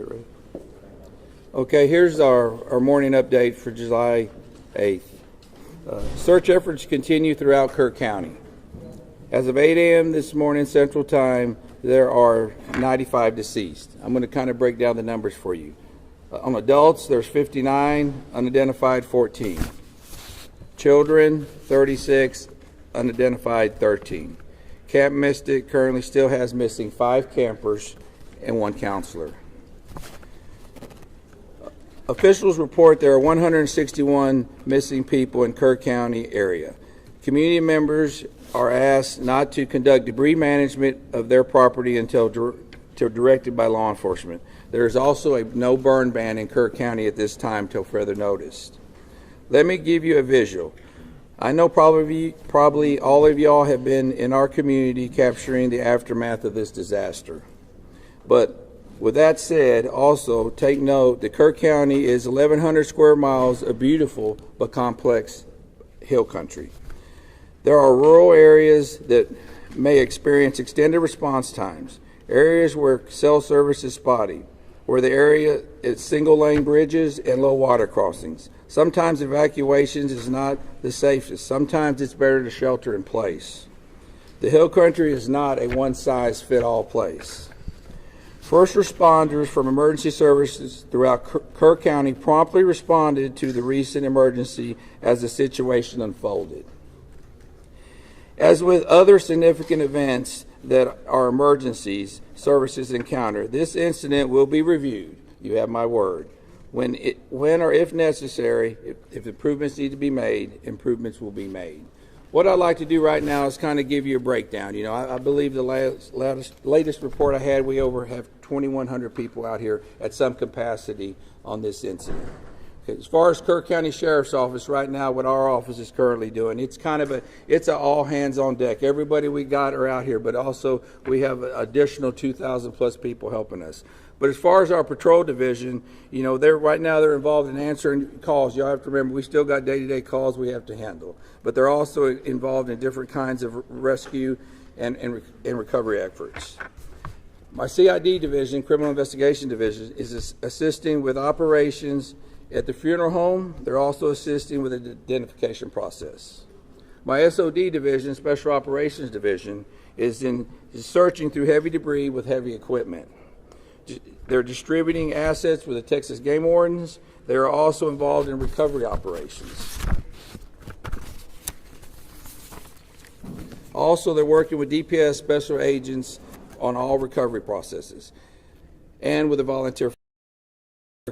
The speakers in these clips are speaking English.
ready? Okay, here's our morning update for July 8th. Search efforts continue throughout Kerr County. As of 8 a.m. this morning Central Time, there are 95 deceased. I'm going to kind of break down the numbers for you. On adults, there's 59, unidentified 14. Children, 36, unidentified 13. Camp Mystic currently still has missing 5 campers and 1 counselor. Officials report there are 161 missing people in Kerr County area. Community members are asked not to conduct debris management of their property until directed by law enforcement. There is also a no burn ban in Kerr County at this time till further notice. Let me give you a visual. I know probably all of y'all have been in our community capturing the aftermath of this disaster. But with that said, also take note that Kerr County is 1,100 square miles of beautiful but complex hill country. There are rural areas that may experience extended response times, areas where cell service is spotty, where the area is single-lane bridges and low water crossings. Sometimes evacuations is not the safest. Sometimes it's better to shelter in place. The hill country is not a one-size-fits-all place. First responders from emergency services throughout Kerr County promptly responded to the recent emergency as the situation unfolded. As with other significant events that are emergencies services encounter, this incident will be reviewed. You have my word. When or if necessary, if improvements need to be made, improvements will be made. What I'd like to do right now is kind of give you a breakdown. You know, I believe the latest report I had, we have 2,100 people out here at some capacity on this incident. Okay, as far as Kerr County Sheriff's Office right now, what our office is currently doing, it's an all hands on deck. Everybody we got are out here, but also we have an additional 2,000 plus people helping us. But as far as our patrol division, you know, right now they're involved in answering calls. Y'all have to remember, we still got day-to-day calls we have to handle. But they're also involved in different kinds of rescue and recovery efforts. My CID division, Criminal Investigation Division, is assisting with operations at the funeral home. They're also assisting with the identification process. My SOD division, Special Operations Division, is searching through heavy debris with heavy equipment. They're distributing assets with the Texas Game Wardens. They are also involved in recovery operations. Also, they're working with DPS special agents on all recovery processes and with the volunteer.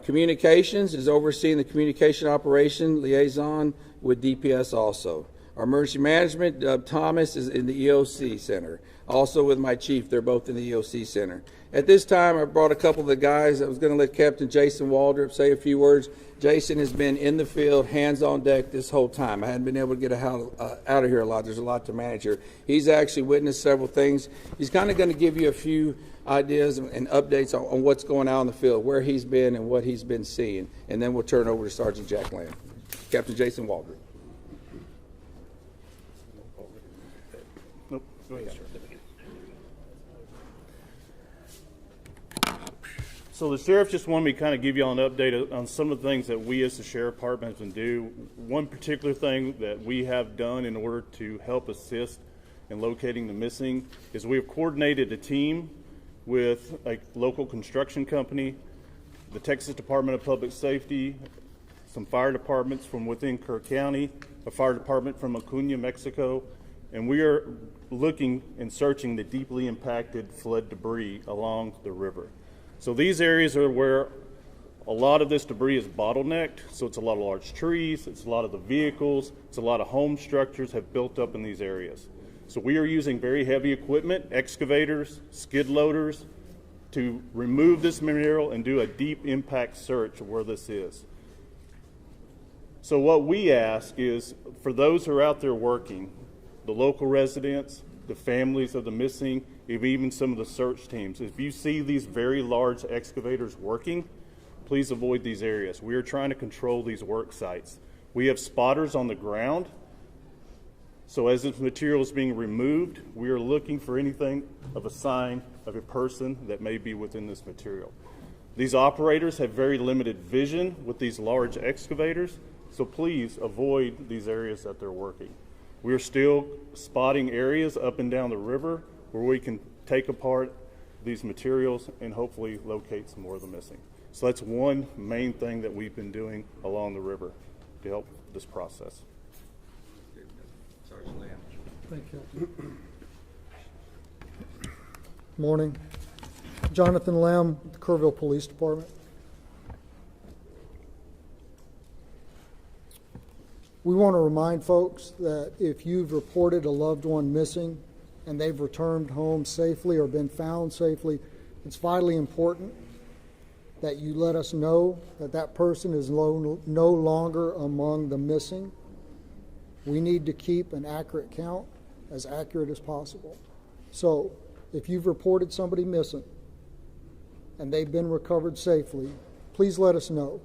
Communications is overseeing the communication operation liaison with DPS also. Our emergency management, Thomas, is in the EOC Center. Also with my chief, they're both in the EOC Center. At this time, I brought a couple of the guys. I was going to let Captain Jason Waldrop say a few words. Jason has been in the field, hands on deck this whole time. I hadn't been able to get out of here a lot. There's a lot to manage here. He's actually witnessed several things. He's kind of going to give you a few ideas and updates on what's going on in the field, where he's been and what he's been seeing. And then we'll turn over to Sergeant Jack Lamb. Captain Jason Waldrop. Nope. Go ahead. So the sheriff just wanted me to kind of give you all an update on some of the things that we as the sheriff department have been doing. One particular thing that we have done in order to help assist in locating the missing is we have coordinated a team with a local construction company, the Texas Department of Public Safety, some fire departments from within Kerr County, a fire department from Acuña, Mexico, and we are looking and searching the deeply impacted flood debris along the river. So these areas are where a lot of this debris is bottlenecked. So it's a lot of large trees, it's a lot of the vehicles, it's a lot of home structures have built up in these areas. So we are using very heavy equipment, excavators, skid loaders, to remove this material and do a deep impact search of where this is. So what we ask is, for those who are out there working, the local residents, the families of the missing, even some of the search teams, if you see these very large excavators working, please avoid these areas. We are trying to control these work sites. We have spotters on the ground, so as this material is being removed, we are looking for anything of a sign of a person that may be within this material. These operators have very limited vision with these large excavators, so please avoid these areas that they're working. We're still spotting areas up and down the river where we can take apart these materials and hopefully locate some more of the missing. So that's one main thing that we've been doing along the river to help this process. Sergeant Lamb. Thank you. Morning. Jonathan Lamb, the Kerrville Police Department. We want to remind folks that if you've reported a loved one missing and they've returned home safely or been found safely, it's vitally important that you let us know that that person is no longer among the missing. We need to keep an accurate count, as accurate as possible. So if you've reported somebody missing and they've been recovered safely, please let us know.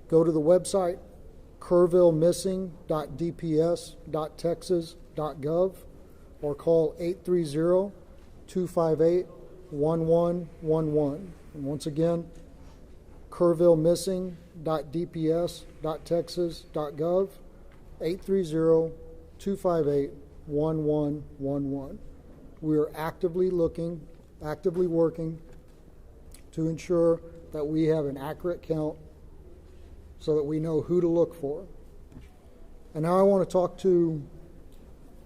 Go to the website kerrvillemissing.dps.texas.gov or call 830-258-1111. And once again, kerrvillemissing.dps.texas.gov, 830-258-1111. We are actively working to ensure that we have an accurate count so that we know who to look for. And now I want to talk to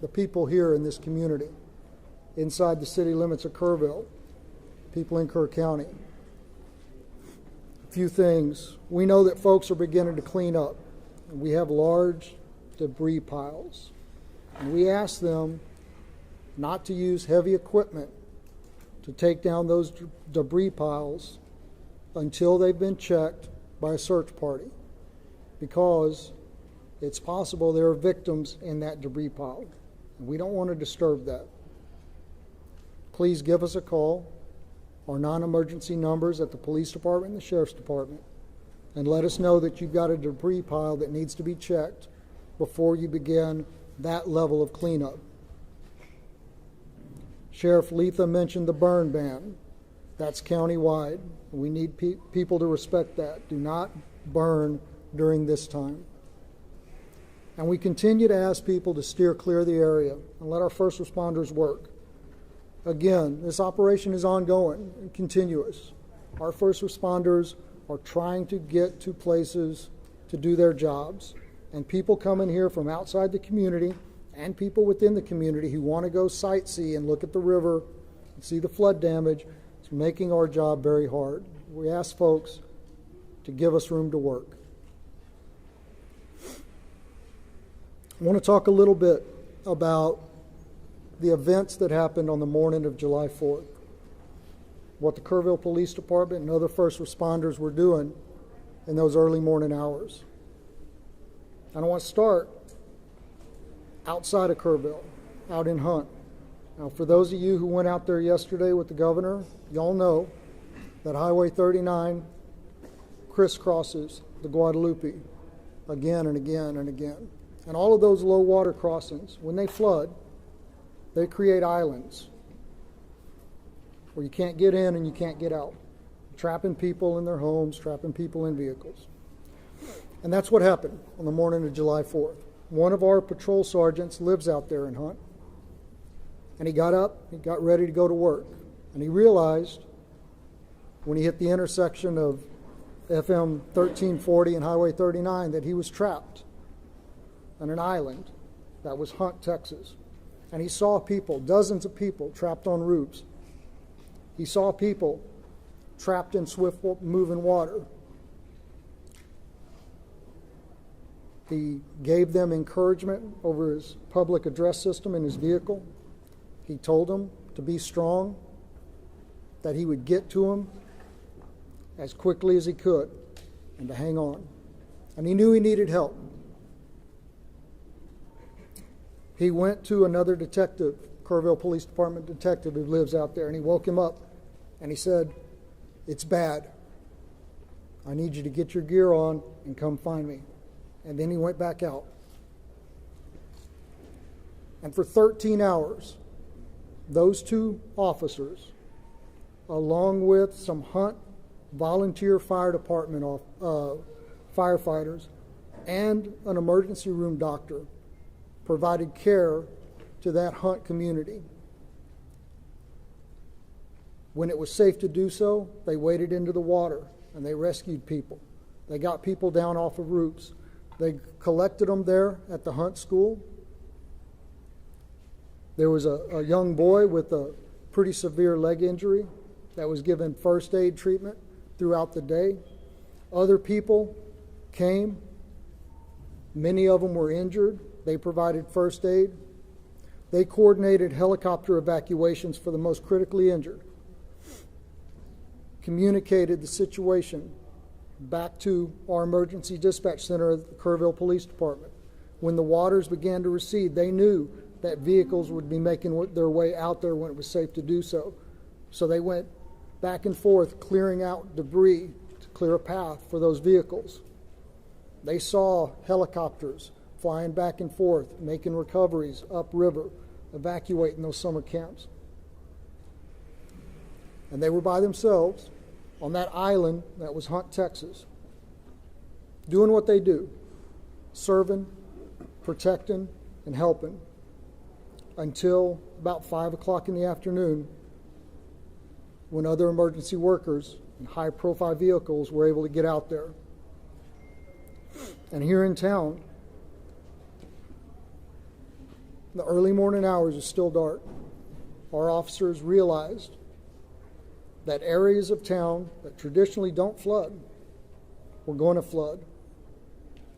the people here in this community, inside the city limits of Kerrville, people in Kerr County. A few things. We know that folks are beginning to clean up. And we have large debris piles. And we ask them not to use heavy equipment to take down those debris piles until they've been checked by a search party, because it's possible there are victims in that debris pile, and we don't want to disturb that. Please give us a call, our non-emergency numbers at the police department and the sheriff's department, and let us know that you've got a debris pile that needs to be checked before you begin that level of cleanup. Sheriff Letha mentioned the burn ban. That's countywide. We need people to respect that. Do not burn during this time. And we continue to ask people to steer clear of the area and let our first responders work. Again, this operation is ongoing and continuous. Our first responders are trying to get to places to do their jobs. And people come in here from outside the community and people within the community who want to go sightsee and look at the river and see the flood damage. It's making our job very hard. We ask folks to give us room to work. I want to talk a little bit about the events that happened on the morning of July 4th, what the Kerrville Police Department and other first responders were doing in those early morning hours. And I want to start outside of Kerrville, out in Hunt. Now, for those of you who went out there yesterday with the governor, y'all know that Highway 39 crisscrosses the Guadalupe again and again and again. And all of those low water crossings, when they flood, they create islands where you can't get in and you can't get out, trapping people in their homes, trapping people in vehicles. And that's what happened on the morning of July 4th. One of our patrol sergeants lives out there in Hunt, and he got up, he got ready to go to work, and he realized when he hit the intersection of FM 1340 and Highway 39 that he was trapped on an island that was Hunt, Texas. And he saw people, dozens of people trapped on roofs. He saw people trapped in swift moving water. He gave them encouragement over his public address system in his vehicle. He told them to be strong, that he would get to them as quickly as he could, and to hang on. And he knew he needed help. He went to another detective, Kerrville Police Department detective who lives out there, and he woke him up, and he said, "It's bad. I need you to get your gear on and come find me." And then he went back out. And for 13 hours, those two officers, along with some Hunt volunteer fire department firefighters, and an emergency room doctor provided care to that Hunt community. When it was safe to do so, they waded into the water and they rescued people. They got people down off of roofs. They collected them there at the Hunt School. There was a young boy with a pretty severe leg injury that was given first aid treatment throughout the day. Other people came. Many of them were injured. They provided first aid. They coordinated helicopter evacuations for the most critically injured, communicated the situation back to our emergency dispatch center at the Kerrville Police Department. When the waters began to recede, they knew that vehicles would be making their way out there when it was safe to do so. So they went back and forth clearing out debris to clear a path for those vehicles. They saw helicopters flying back and forth, making recoveries upriver, evacuating those summer camps. And they were by themselves on that island that was Hunt, Texas, doing what they do, serving, protecting, and helping, until about 5 o'clock in the afternoon, when other emergency workers in high-profile vehicles were able to get out there. And here in town, the early morning hours is still dark. Our officers realized that areas of town that traditionally don't flood were going to flood,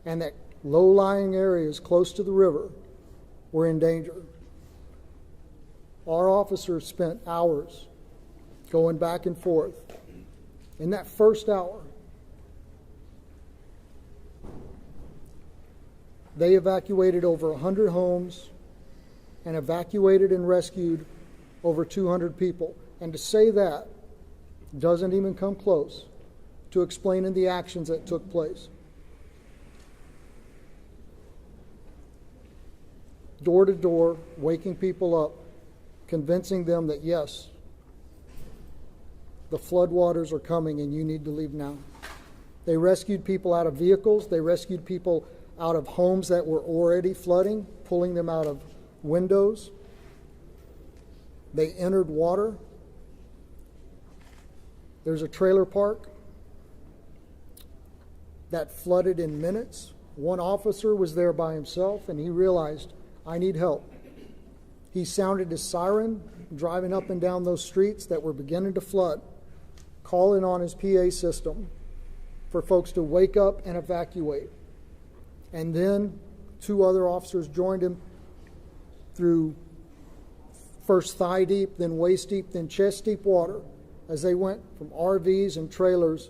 and that low-lying areas close to the river were in danger. Our officers spent hours going back and forth. In that first hour, they evacuated over 100 homes and evacuated and rescued over 200 people. And to say that doesn't even come close to explaining the actions that took place. Door to door, waking people up, convincing them that yes, the floodwaters are coming and you need to leave now. They rescued people out of vehicles. They rescued people out of homes that were already flooding, pulling them out of windows. They entered water. There's a trailer park that flooded in minutes. One officer was there by himself, and he realized, I need help. He sounded his siren, driving up and down those streets that were beginning to flood, calling on his PA system for folks to wake up and evacuate. And then 2 other officers joined him through first thigh deep, then waist deep, then chest deep water, as they went from RVs and trailers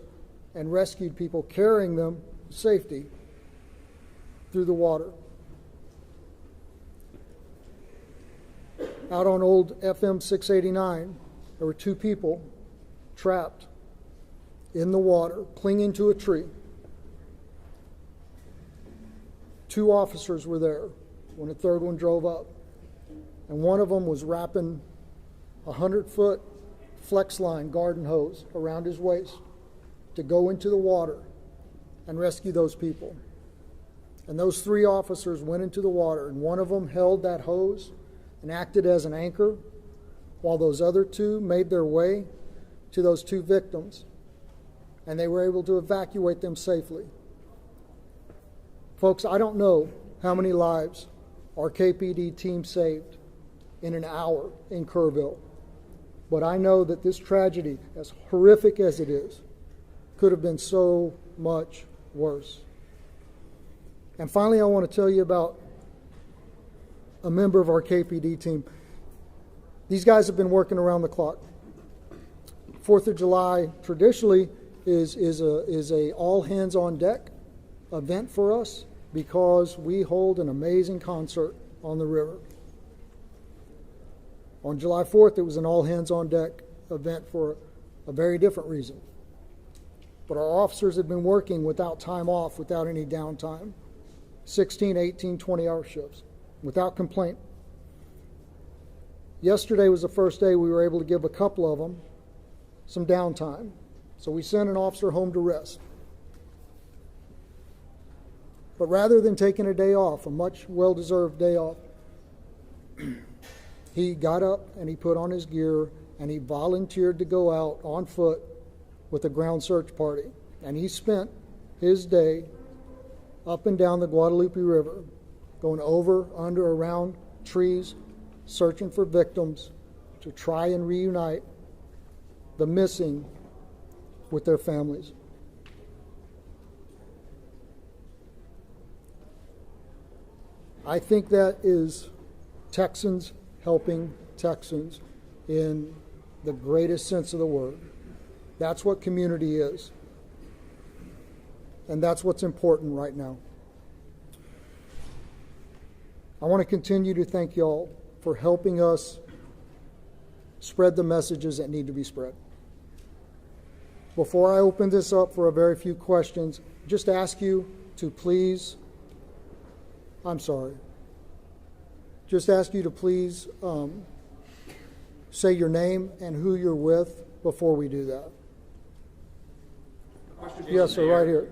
and rescued people, carrying them to safety through the water. Out on old FM 689, there were 2 people trapped in the water, clinging to a tree. 2 officers were there when a 3rd one drove up. And one of them was wrapping a 100-foot flex line garden hose around his waist to go into the water and rescue those people. And those 3 officers went into the water, and one of them held that hose and acted as an anchor, while those other 2 made their way to those 2 victims, and they were able to evacuate them safely. Folks, I don't know how many lives our KPD team saved in an hour in Kerrville, but I know that this tragedy, as horrific as it is, could have been so much worse. And finally, I want to tell you about a member of our KPD team. These guys have been working around the clock. 4th of July traditionally is a all hands on deck event for us, because we hold an amazing concert on the river. On July 4th, it was an all hands on deck event for a very different reason. But our officers had been working without time off, without any downtime, 16, 18, 20-hour shifts, without complaint. Yesterday was the first day we were able to give a couple of them some downtime. So we sent an officer home to rest. But rather than taking a day off, a much well-deserved day off, he got up and he put on his gear and he volunteered to go out on foot with a ground search party. And he spent his day up and down the Guadalupe River, going over, under, around trees, searching for victims to try and reunite the missing with their families. I think that is Texans helping Texans in the greatest sense of the word. That's what community is. And that's what's important right now. I want to continue to thank y'all for helping us spread the messages that need to be spread. Before I open this up for a very few questions, just ask you to please, just ask you to please say your name and who you're with before we do that. Yes, sir, right here.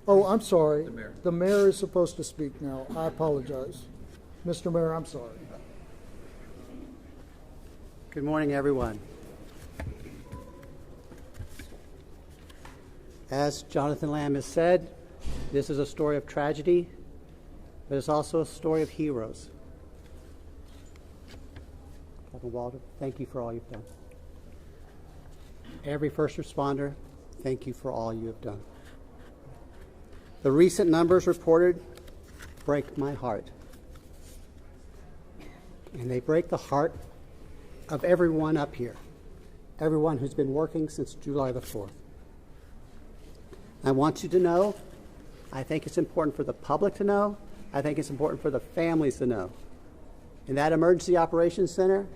Oh, I'm sorry. The mayor is supposed to speak now. I apologize. Mr. Mayor, I'm sorry. Good morning, everyone. As Jonathan Lamb has said, this is a story of tragedy, but it's also a story of heroes. Captain Walter, thank you for all you've done. Every first responder, thank you for all you have done. The recent numbers reported break my heart. And they break the heart of everyone up here, everyone who's been working since July the 4th. I want you to know, I think it's important for the public to know, I think it's important for the families to know. In that emergency operations center,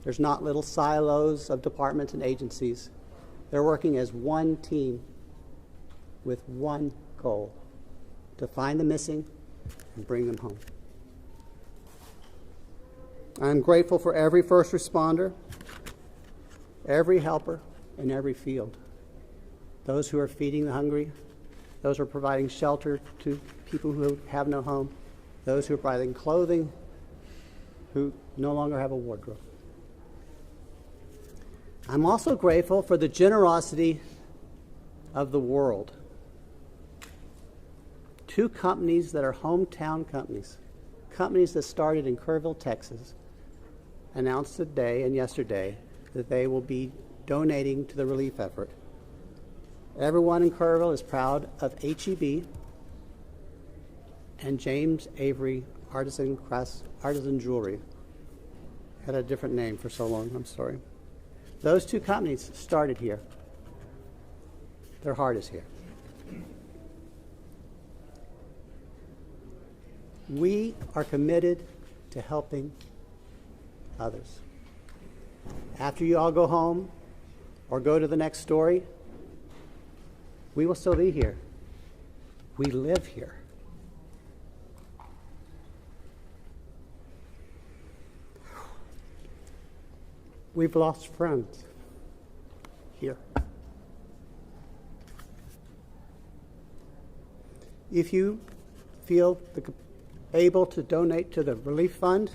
there's not little silos of departments and agencies. They're working as one team with one goal, to find the missing and bring them home. I'm grateful for every first responder, every helper in every field. Those who are feeding the hungry, those who are providing shelter to people who have no home, those who are providing clothing, who no longer have a wardrobe. I'm also grateful for the generosity of the world. Two companies that are hometown companies, companies that started in Kerrville, Texas, announced today and yesterday that they will be donating to the relief effort. Everyone in Kerrville is proud of HEB and James Avery Artisan Jewelry. Had a different name for so long, I'm sorry. Those two companies started here. Their heart is here. We are committed to helping others. After you all go home or go to the next story, we will still be here. We live here. We've lost friends here. If you feel able to donate to the relief fund,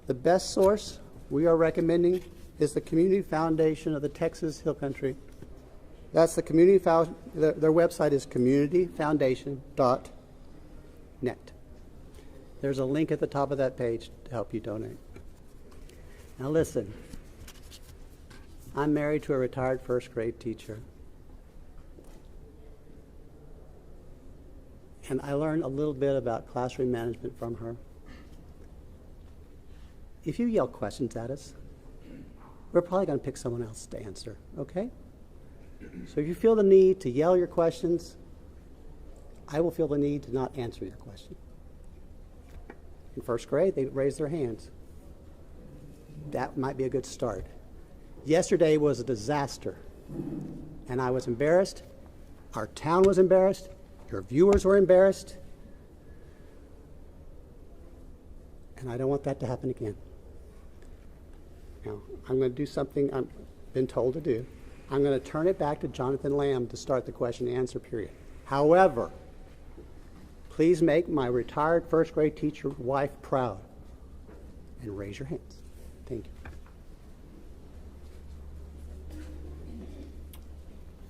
the best source we are recommending is the Community Foundation of the Texas Hill Country. That's the community their website is communityfoundation.net. There's a link at the top of that page to help you donate. Now listen, I'm married to a retired first grade teacher. And I learned a little bit about classroom management from her. If you yell questions at us, we're probably going to pick someone else to answer, okay? So if you feel the need to yell your questions, I will feel the need to not answer your question. In first grade, they raised their hands. That might be a good start. Yesterday was a disaster, and I was embarrassed. Our town was embarrassed. Your viewers were embarrassed. And I don't want that to happen again. Now, I'm going to do something I've been told to do. I'm going to turn it back to Jonathan Lamb to start the question and answer period. However, please make my retired first grade teacher wife proud and raise your hands. Thank you.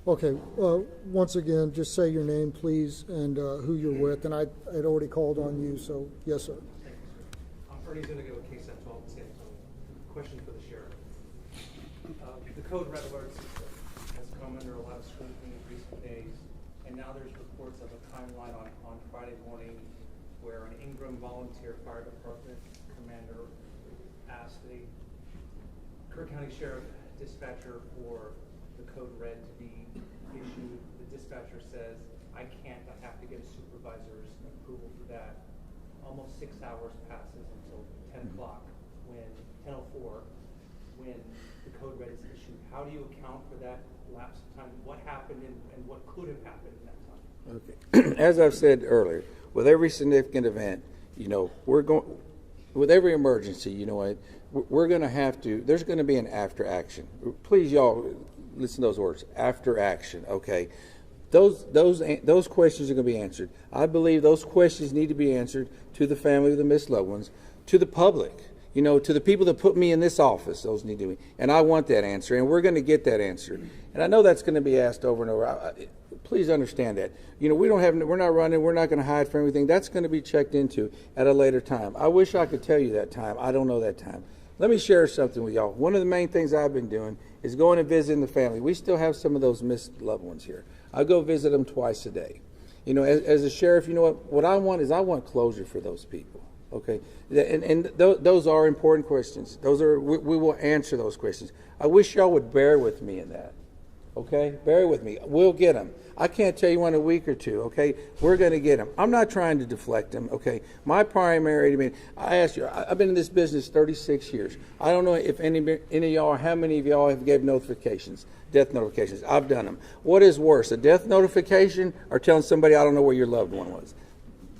Okay, once again, just say your name, please, and who you're with. And I had already called on you, so yes, sir. I'm Ernie Zuniga with KSAT 12 in San Antonio. Question for the sheriff. The code red alert system has come under a lot of scrutiny in recent days, and now there's reports of a timeline on Friday morning where an Ingram Volunteer Fire Department commander asked the Kerr County Sheriff dispatcher for the code red to be issued. The dispatcher says, I can't, I have to get a supervisor's approval for that. Almost 6 hours passes until 10 o'clock, when 10:04, when the code red is issued. How do you account for that lapse of time? What happened and what could have happened in that time? Okay. As I've said earlier, with every significant event, we're going, with every emergency, we're going to have to, there's going to be an after action. Please, y'all, listen to those words, after action, okay? Those questions are going to be answered. I believe those questions need to be answered to the family of the missed loved ones, to the public, to the people that put me in this office. Those need to be, and I want that answer, and we're going to get that answer. And I know that's going to be asked over and over. Please understand that. We're not running. We're not going to hide from everything. That's going to be checked into at a later time. I wish I could tell you that time. I don't know that time. Let me share something with y'all. One of the main things I've been doing is going and visiting the family. We still have some of those missed loved ones here. I go visit them twice a day. As a sheriff, what I want is I want closure for those people. Okay, and those are important questions. We will answer those questions. I wish y'all would bear with me in that. Okay, bear with me. We'll get them. I can't tell you in a week or two. Okay, we're going to get them. I'm not trying to deflect them. Okay, my primary. I asked you. I've been in this business 36 years. I don't know if any of y'all, how many of y'all have gave notifications, death notifications. I've done them. What is worse, a death notification or telling somebody I don't know where your loved one was?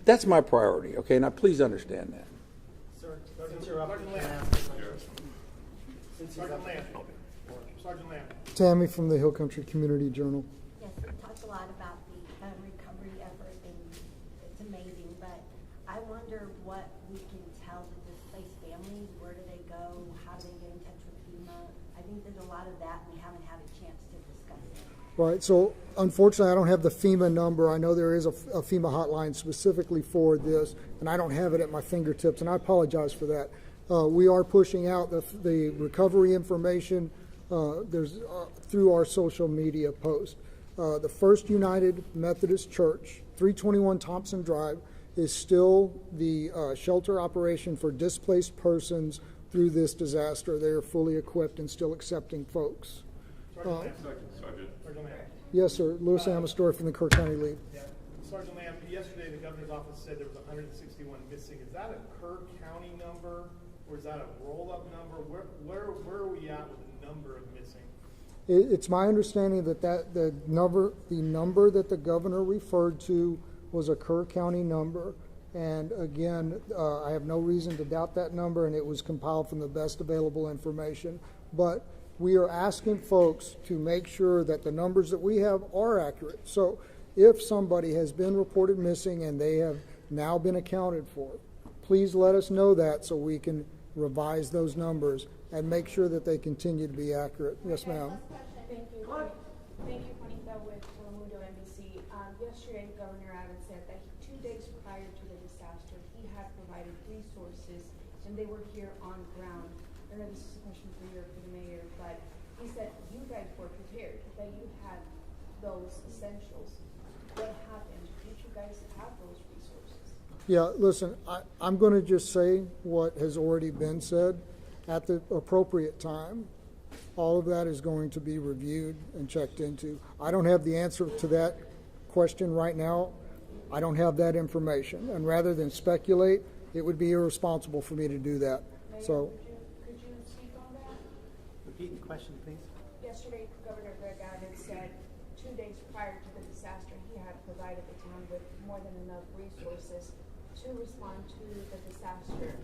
That's my priority. Okay, now please understand that. Sir, since you're up, Sergeant Lamb. Tammy from the Hill Country Community Journal. Yes, we talked a lot about the recovery effort, and it's amazing, but I wonder what we can tell the displaced families. Where do they go? How do they get in touch with FEMA? I think there's a lot of that we haven't had a chance to discuss it. Right, so unfortunately I don't have the FEMA number. I know there is a FEMA hotline specifically for this, and I don't have it at my fingertips, and I apologize for that. We are pushing out the recovery information through our social media post. The First United Methodist Church, 321 Thompson Drive, is still the shelter operation for displaced persons through this disaster. They are fully equipped and still accepting folks. Sergeant Lamb. Yes, sir. Louis Amastor from the Kerr County Lead. Yeah. Sergeant Lamb, yesterday the governor's office said there was 161 missing. Is that a Kerr County number, or is that a roll-up number? Where are we at with the number of missing? It's my understanding that the number that the governor referred to was a Kerr County number. And again, I have no reason to doubt that number, and it was compiled from the best available information. But we are asking folks to make sure that the numbers that we have are accurate. So if somebody has been reported missing and they have now been accounted for, please let us know that so we can revise those numbers and make sure that they continue to be accurate. Yes, ma'am. Thank you. Thank you, Juanita with Telemundo NBC. Yesterday, Governor Abbott said that 2 days prior to the disaster, he had provided resources, and they were here on ground. I know this is a question for you or for the mayor, but he said you guys were prepared, that you had those essentials. What happened? Did you guys have those resources? Yeah, listen, I'm going to just say what has already been said. At the appropriate time, all of that is going to be reviewed and checked into. I don't have the answer to that question right now. I don't have that information. And rather than speculate, it would be irresponsible for me to do that. Mayor, So, could you speak on that? Repeat the question, please. Yesterday, Governor Greg Abbott said 2 days prior to the disaster, he had provided the town with more than enough resources to respond to the disaster.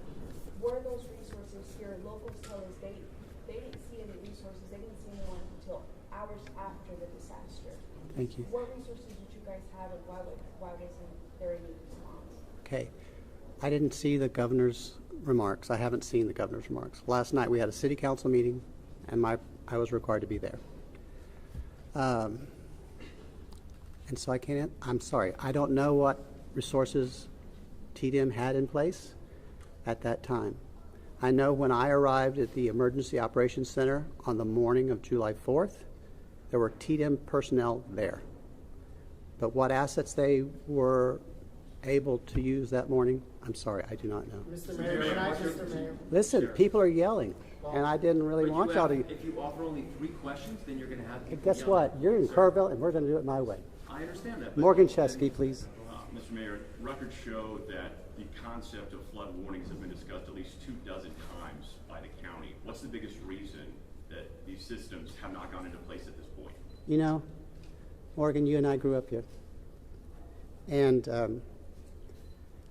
Were those resources here? Locals tell us they didn't see any resources. They didn't see anyone until hours after the disaster. Thank you. What resources did you guys have, and why wasn't there any response? Okay. I didn't see the governor's remarks. I haven't seen the governor's remarks. Last night we had a city council meeting, and I was required to be there. And so I'm sorry. I don't know what resources TDM had in place at that time. I know when I arrived at the Emergency Operations Center on the morning of July 4th, there were TDM personnel there. But what assets they were able to use that morning, I'm sorry, I do not know. Mr. Mayor, can I, Mr. Mayor? Listen, people are yelling, and I didn't really want y'all to. If you offer only 3 questions, then you're going to have people Guess yelling. what? You're in Kerrville, and we're going to do it my way. I understand that. but- Morgan Chesky, please. Mr. Mayor, records show that the concept of flood warnings have been discussed at least 24 times by the county. What's the biggest reason that these systems have not gone into place at this point? You know, Morgan, you and I grew up here. And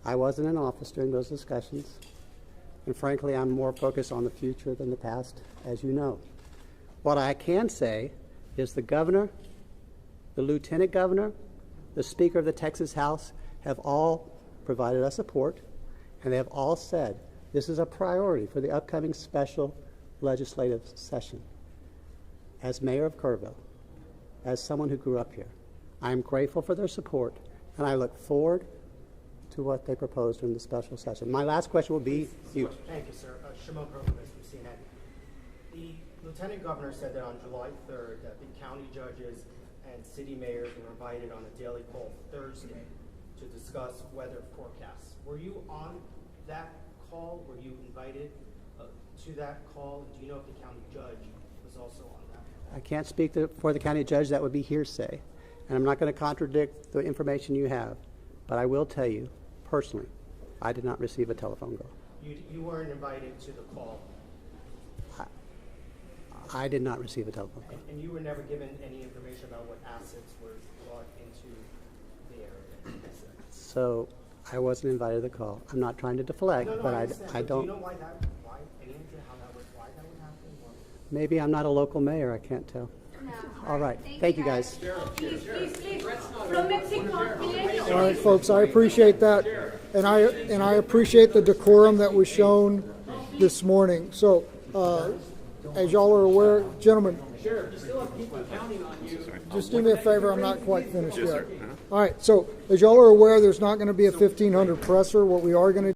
I wasn't in office during those discussions. And frankly, I'm more focused on the future than the past, as you know. What I can say is the governor, the lieutenant governor, the Speaker of the Texas House have all provided us support, and they have all said this is a priority for the upcoming special legislative session. As mayor of Kerrville, as someone who grew up here, I am grateful for their support, and I look forward to what they propose during the special session. My last question will be you. Thank you, sir. Shimon Perkins from CNN. The Lieutenant Governor said that on July 3rd that the county judges and city mayors were invited on a daily call Thursday to discuss weather forecasts. Were you on that call? Were you invited to that call? Do you know if the county judge was also on that? I can't speak for the county judge. That would be hearsay. And I'm not going to contradict the information you have. But I will tell you, personally, I did not receive a telephone call. You weren't invited to the call? I did not receive a telephone call. And you were never given any information about what assets were brought into the area? So I wasn't invited to the call. I'm not trying to deflect, No, but I understand. I Do don't. you know why that would happen? Or? Maybe I'm not a local mayor. I can't tell. All right. Thank you, guys. From Mexico, All right, folks, I appreciate that, and I appreciate the decorum that was shown this morning. So, as y'all are aware, gentlemen, just do me a favor. I'm not quite finished yet. All right. So, as y'all are aware, there's not going to be a 1500 presser. What we are going to